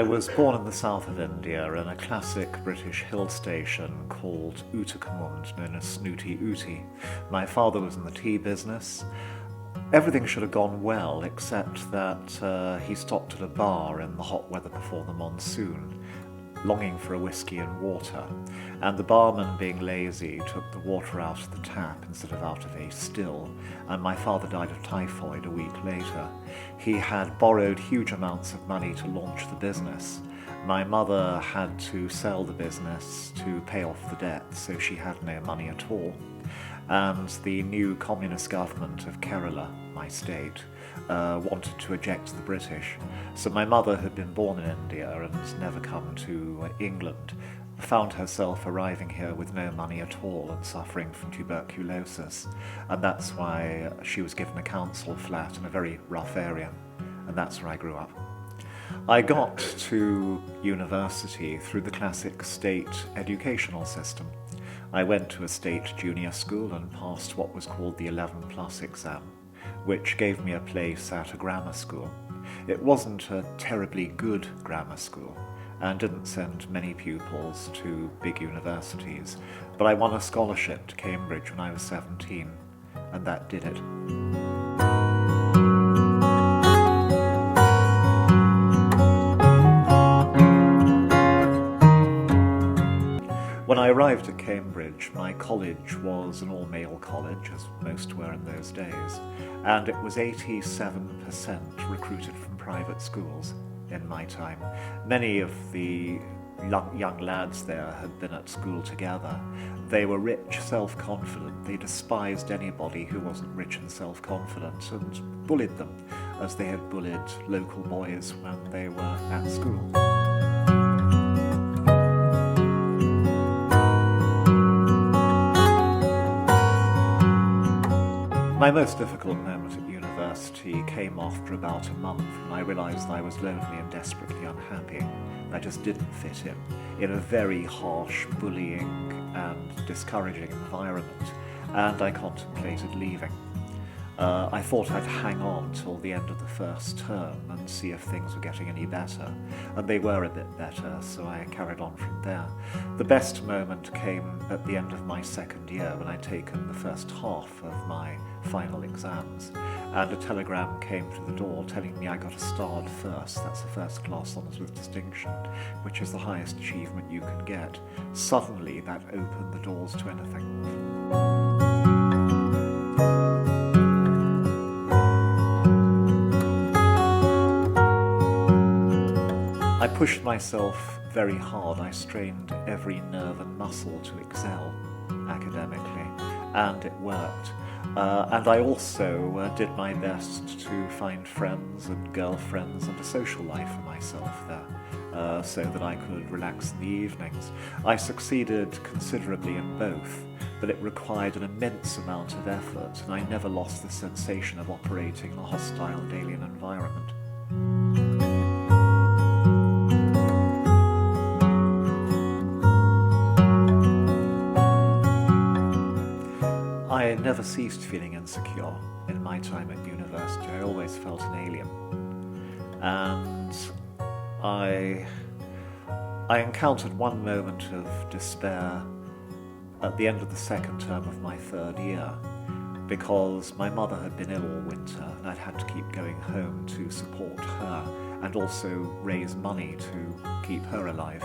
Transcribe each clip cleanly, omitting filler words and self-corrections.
I was born in the south of India in a classic British hill station called Uttarakhand, known as Snooty Ooty. My father was in the tea business. Everything should have gone well, except that he stopped at a bar in the hot weather before the monsoon, longing for a whiskey and water, and the barman, being lazy, took the water out of the tap instead of out of a still, and my father died of typhoid a week later. He had borrowed huge amounts of money to launch the business. My mother had to sell the business to pay off the debt, so she had no money at all. And the new communist government of Kerala, my state, wanted to eject the British. So my mother, who'd been born in India and never come to England, found herself arriving here with no money at all and suffering from tuberculosis. And that's why she was given a council flat in a very rough area. And that's where I grew up. I got to university through the classic state educational system. I went to a state junior school and passed what was called the 11+ exam, which gave me a place at a grammar school. It wasn't a terribly good grammar school and didn't send many pupils to big universities, but I won a scholarship to Cambridge when I was 17, and that did it. When I arrived at Cambridge, my college was an all-male college, as most were in those days, and it was 87% recruited from private schools in my time. Many of the young lads there had been at school together. They were rich, self-confident. They despised anybody who wasn't rich and self-confident and bullied them, as they had bullied local boys when they were at school. My most difficult moment at university came after about a month when I realised I was lonely and desperately unhappy. I just didn't fit in a very harsh, bullying and discouraging environment, and I contemplated leaving. I thought I'd hang on till the end of the first term and see if things were getting any better, and they were a bit better, so I carried on from there. The best moment came at the end of my second year when I'd taken the first half of my final exams, and a telegram came to the door telling me I got a starred first. That's a first class honours with distinction, which is the highest achievement you can get. Suddenly that opened the doors to anything. I pushed myself very hard. I strained every nerve and muscle to excel academically, and it worked. And I also did my best to find friends and girlfriends and a social life for myself there, so that I could relax in the evenings. I succeeded considerably in both, but it required an immense amount of effort, and I never lost the sensation of operating in a hostile and alien environment. I never ceased feeling insecure in my time at university. I always felt an alien. And I encountered one moment of despair at the end of the second term of my third year, because my mother had been ill all winter and I'd had to keep going home to support her and also raise money to keep her alive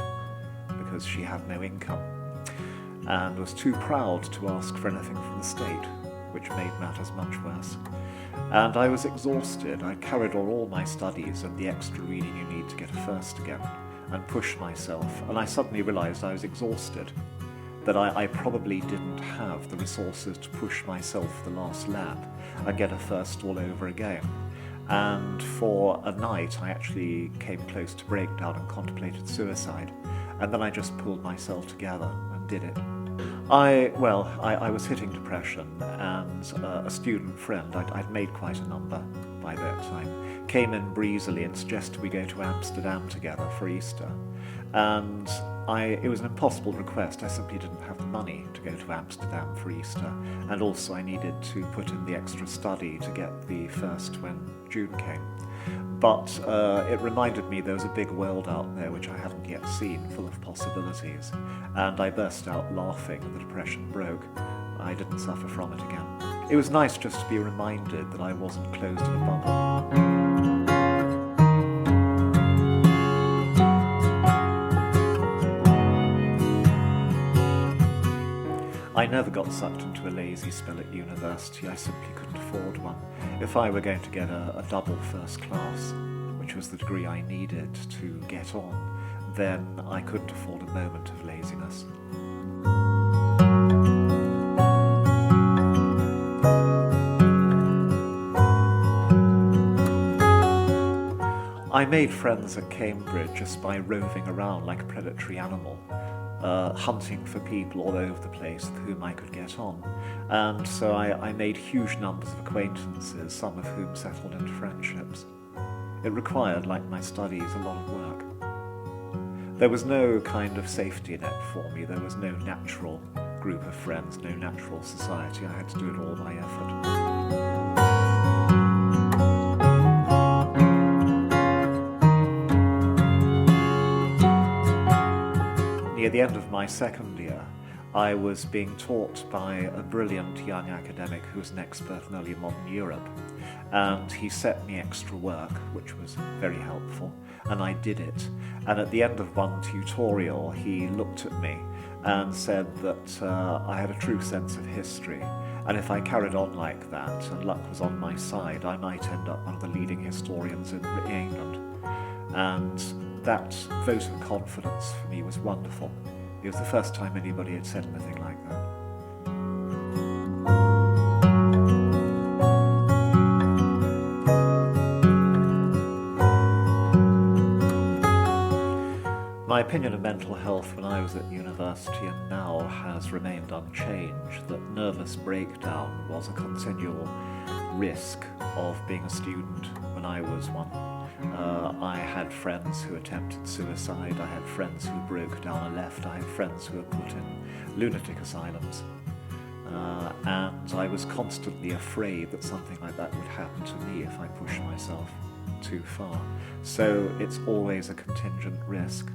because she had no income, and was too proud to ask for anything from the state, which made matters much worse. And I was exhausted. I carried on all my studies and the extra reading you need to get a first again, and pushed myself, and I suddenly realised I was exhausted, that I probably didn't have the resources to push myself the last lap and get a first all over again. And for a night I actually came close to breakdown and contemplated suicide, and then I just pulled myself together and did it. I was hitting depression, and a student friend, I'd made quite a number by that time, came in breezily and suggested we go to Amsterdam together for Easter. And it was an impossible request. I simply didn't have the money to go to Amsterdam for Easter, and also I needed to put in the extra study to get the first when June came. But it reminded me there was a big world out there which I hadn't yet seen, full of possibilities, and I burst out laughing and the depression broke. I didn't suffer from it again. It was nice just to be reminded that I wasn't closed in a bubble. I never got sucked into a lazy spell at university. I simply couldn't afford one. If I were going to get a double first class, which was the degree I needed to get on, then I couldn't afford a moment of laziness. I made friends at Cambridge just by roving around like a predatory animal, hunting for people all over the place with whom I could get on. And so I made huge numbers of acquaintances, some of whom settled into friendships. It required, like my studies, a lot of work. There was no kind of safety net for me. There was no natural group of friends, no natural society. I had to do it all by effort. Near the end of my second year, I was being taught by a brilliant young academic who was an expert in early modern Europe, and he set me extra work, which was very helpful, and I did it. And at the end of one tutorial, he looked at me and said that I had a true sense of history, and if I carried on like that and luck was on my side, I might end up one of the leading historians in England. And that vote of confidence for me was wonderful. It was the first time anybody had said anything like that. My opinion of mental health when I was at university and now has remained unchanged, that nervous breakdown was a continual risk of being a student when I was one. I had friends who attempted suicide, I had friends who broke down and left, I had friends who were put in lunatic asylums. And I was constantly afraid that something like that would happen to me if I pushed myself too far. So it's always a contingent risk.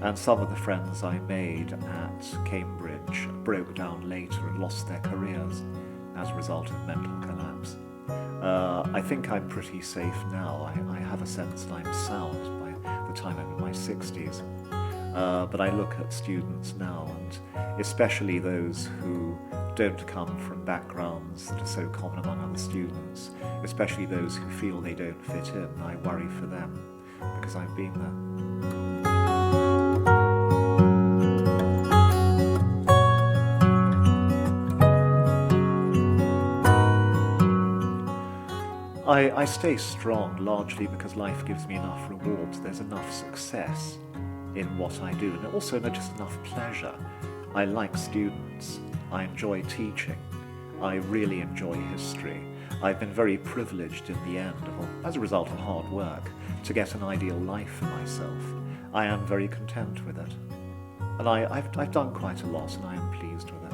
And some of the friends I made at Cambridge broke down later and lost their careers as a result of mental collapse. I think I'm pretty safe now. I have a sense that I'm sound by the time I'm in my 60s. But I look at students now, and especially those who don't come from backgrounds that are so common among other students, especially those who feel they don't fit in, I worry for them, because I've been there. I stay strong largely because life gives me enough rewards. There's enough success in what I do, and also just enough pleasure. I like students. I enjoy teaching. I really enjoy history. I've been very privileged in the end, as a result of hard work, to get an ideal life for myself. I am very content with it. And I've done quite a lot, and I am pleased with it.